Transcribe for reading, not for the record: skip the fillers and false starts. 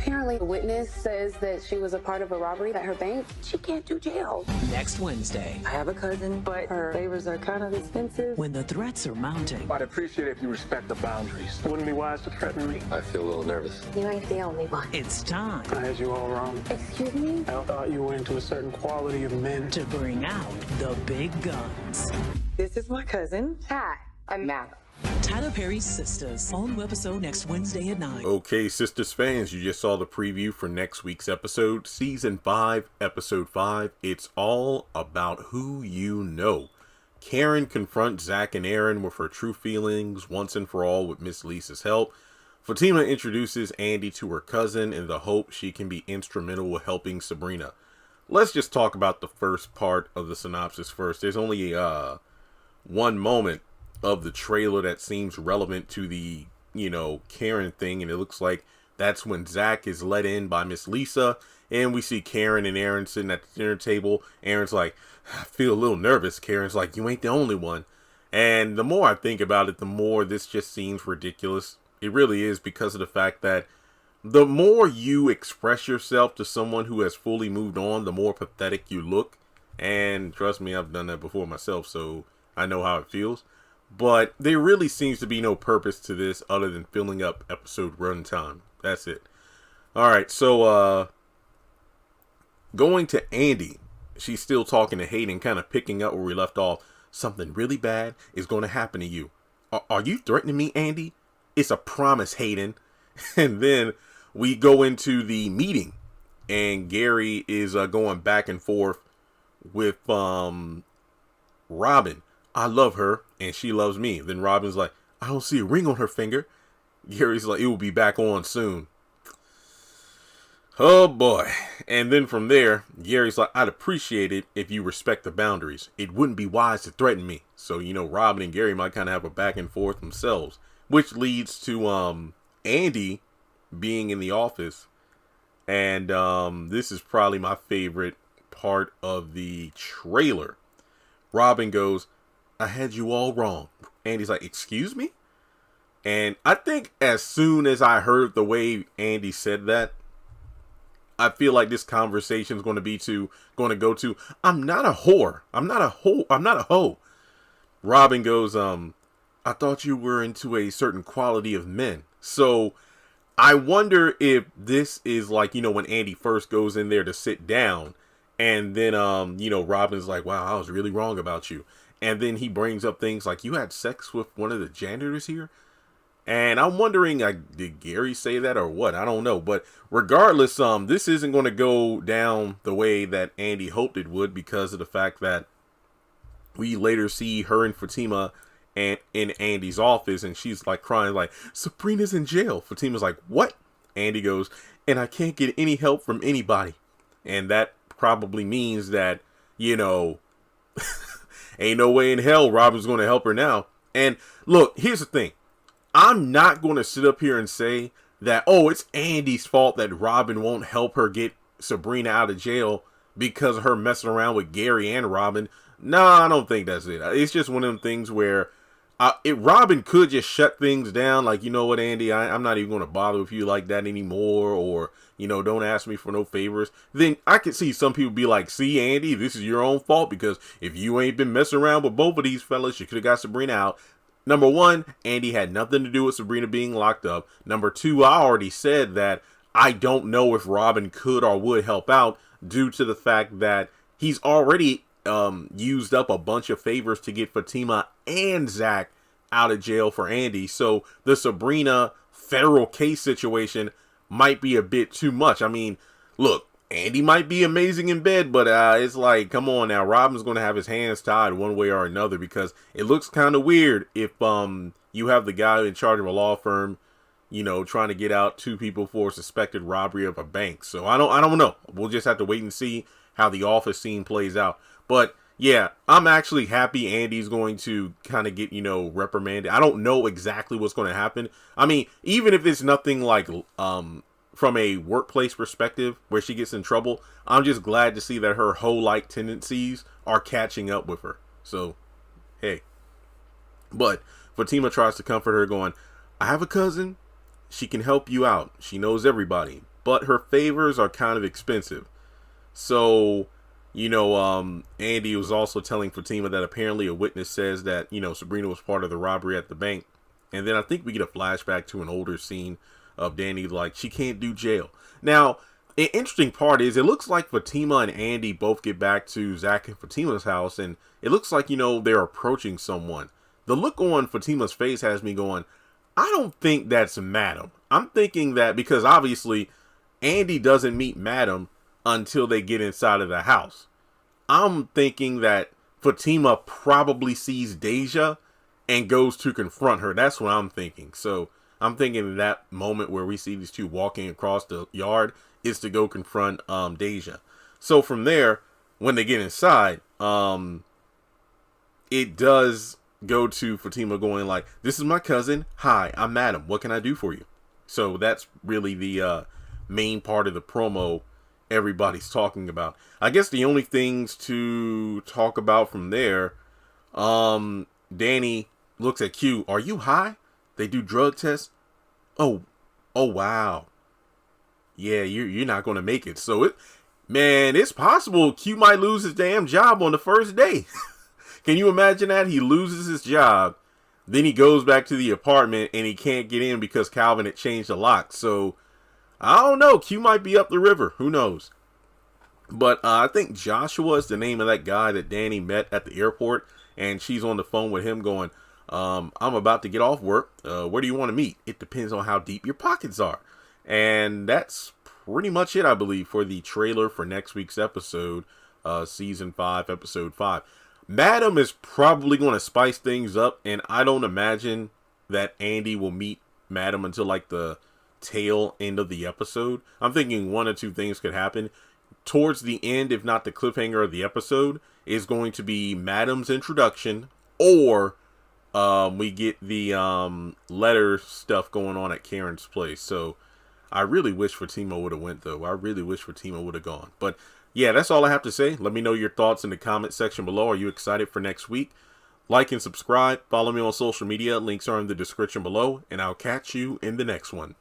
Apparently, a witness says that she was a part of a robbery at her bank. She can't do jail. Next Wednesday. I have a cousin, but her favors are kind of expensive. When the threats are mounting. I'd appreciate it if you respect the boundaries. It wouldn't be wise to threaten me. I feel a little nervous. You ain't the only one. It's time. I had you all wrong. Excuse me? I thought you were into a certain quality of men. To bring out the big guns. This is my cousin. Hi, I'm Matt. Tyler Perry's Sistas. All new episode next Wednesday at 9. Okay, Sistas fans, you just saw the preview for next week's episode. Season 5, Episode 5. It's all about who you know. Karen confronts Zach and Aaron with her true feelings once and for all with Miss Lisa's help. Fatima introduces Andy to her cousin in the hope she can be instrumental with helping Sabrina. Let's just talk about the first part of the synopsis first. There's only one moment of the trailer that seems relevant to the, Karen thing, and it looks like that's when Zach is let in by Miss Lisa, and we see Karen and Aaron sitting at the dinner table. Aaron's like, I feel a little nervous. Karen's like, you ain't the only one. And the more I think about it, the more this just seems ridiculous. It really is, because of the fact that the more you express yourself to someone who has fully moved on, the more pathetic you look. And trust me, I've done that before myself, so I know how it feels. But there really seems to be no purpose to this other than filling up episode runtime. That's it. All right, so going to Andy. She's still talking to Hayden, kind of picking up where we left off. Something really bad is going to happen to you. Are you threatening me, Andy? It's a promise, Hayden. And then we go into the meeting, and Gary is going back and forth with Robin. I love her and she loves me. Then Robin's like, I don't see a ring on her finger. Gary's like, it will be back on soon. Oh boy. And then from there, Gary's like, I'd appreciate it if you respect the boundaries. It wouldn't be wise to threaten me. So, Robin and Gary might kind of have a back and forth themselves, which leads to Andy being in the office. And this is probably my favorite part of the trailer. Robin goes, I had you all wrong. Andy's like, excuse me? And I think as soon as I heard the way Andy said that, I feel like this conversation is going to go to, I'm not a whore. I'm not a hoe. Robin goes, I thought you were into a certain quality of men. So I wonder if this is like, when Andy first goes in there to sit down, and then, Robin's like, wow, I was really wrong about you. And then he brings up things like, you had sex with one of the janitors here? And I'm wondering, did Gary say that or what? I don't know. But regardless, this isn't going to go down the way that Andy hoped it would, because of the fact that we later see her and Fatima and in Andy's office, and she's like crying like, Sabrina's in jail. Fatima's like, what? Andy goes, and I can't get any help from anybody. And that probably means that, ain't no way in hell Robin's going to help her now. And look, here's the thing. I'm not going to sit up here and say that, it's Andy's fault that Robin won't help her get Sabrina out of jail because of her messing around with Gary and Robin. No, I don't think that's it. It's just one of them things where Robin could just shut things down. Like, you know what, Andy, I'm not even going to bother with you like that anymore. Or, don't ask me for no favors. Then I could see some people be like, see, Andy, this is your own fault, because if you ain't been messing around with both of these fellas, you could have got Sabrina out. Number one, Andy had nothing to do with Sabrina being locked up. Number two, I already said that I don't know if Robin could or would help out, due to the fact that he's already used up a bunch of favors to get Fatima and Zach out of jail for Andy. So the Sabrina federal case situation might be a bit too much. I mean, look, Andy might be amazing in bed, but it's like, come on now, Robin's going to have his hands tied one way or another, because it looks kind of weird if you have the guy in charge of a law firm, trying to get out two people for suspected robbery of a bank. So I don't know. We'll just have to wait and see how the office scene plays out. But yeah, I'm actually happy Andy's going to kind of get, reprimanded. I don't know exactly what's going to happen. I mean, even if it's nothing like from a workplace perspective where she gets in trouble, I'm just glad to see that her hoe-like tendencies are catching up with her. So, hey. But Fatima tries to comfort her, going, I have a cousin. She can help you out. She knows everybody. but her favors are kind of expensive. So, Andy was also telling Fatima that apparently a witness says that, Sabrina was part of the robbery at the bank. And then I think we get a flashback to an older scene of Danny, like, she can't do jail. Now, an interesting part is it looks like Fatima and Andy both get back to Zach and Fatima's house, and it looks like, they're approaching someone. The look on Fatima's face has me going, I don't think that's Madam. I'm thinking that because obviously Andy doesn't meet Madam until they get inside of the house. I'm thinking that Fatima probably sees Deja and goes to confront her. That's what I'm thinking. So I'm thinking that moment where we see these two walking across the yard is to go confront Deja. So from there, when they get inside, it does go to Fatima going like, this is my cousin. Hi, I'm Madam. What can I do for you? So that's really the main part of the promo everybody's talking about. I guess the only things to talk about from there, Danny looks at Q. Are you high? They do drug tests. Oh wow. Yeah, you're not going to make it. So it's possible Q might lose his damn job on the first day. Can you imagine that? He loses his job, then he goes back to the apartment and he can't get in because Calvin had changed the lock. So I don't know. Q might be up the river. Who knows? But I think Joshua is the name of that guy that Danny met at the airport, and she's on the phone with him going, I'm about to get off work. Where do you want to meet? It depends on how deep your pockets are. And that's pretty much it, I believe, for the trailer for next week's episode, season 5, episode 5. Madam is probably going to spice things up, and I don't imagine that Andy will meet Madam until like the tail end of the episode. I'm thinking one or two things could happen. Towards the end, if not the cliffhanger of the episode, is going to be Madam's introduction, or we get the letter stuff going on at Karen's place. So I really wish Fatima would have went, though. I really wish Fatima would have gone. But yeah, that's all I have to say. Let me know your thoughts in the comment section below. Are you excited for next week? Like and subscribe. Follow me on social media. Links are in the description below. And I'll catch you in the next one.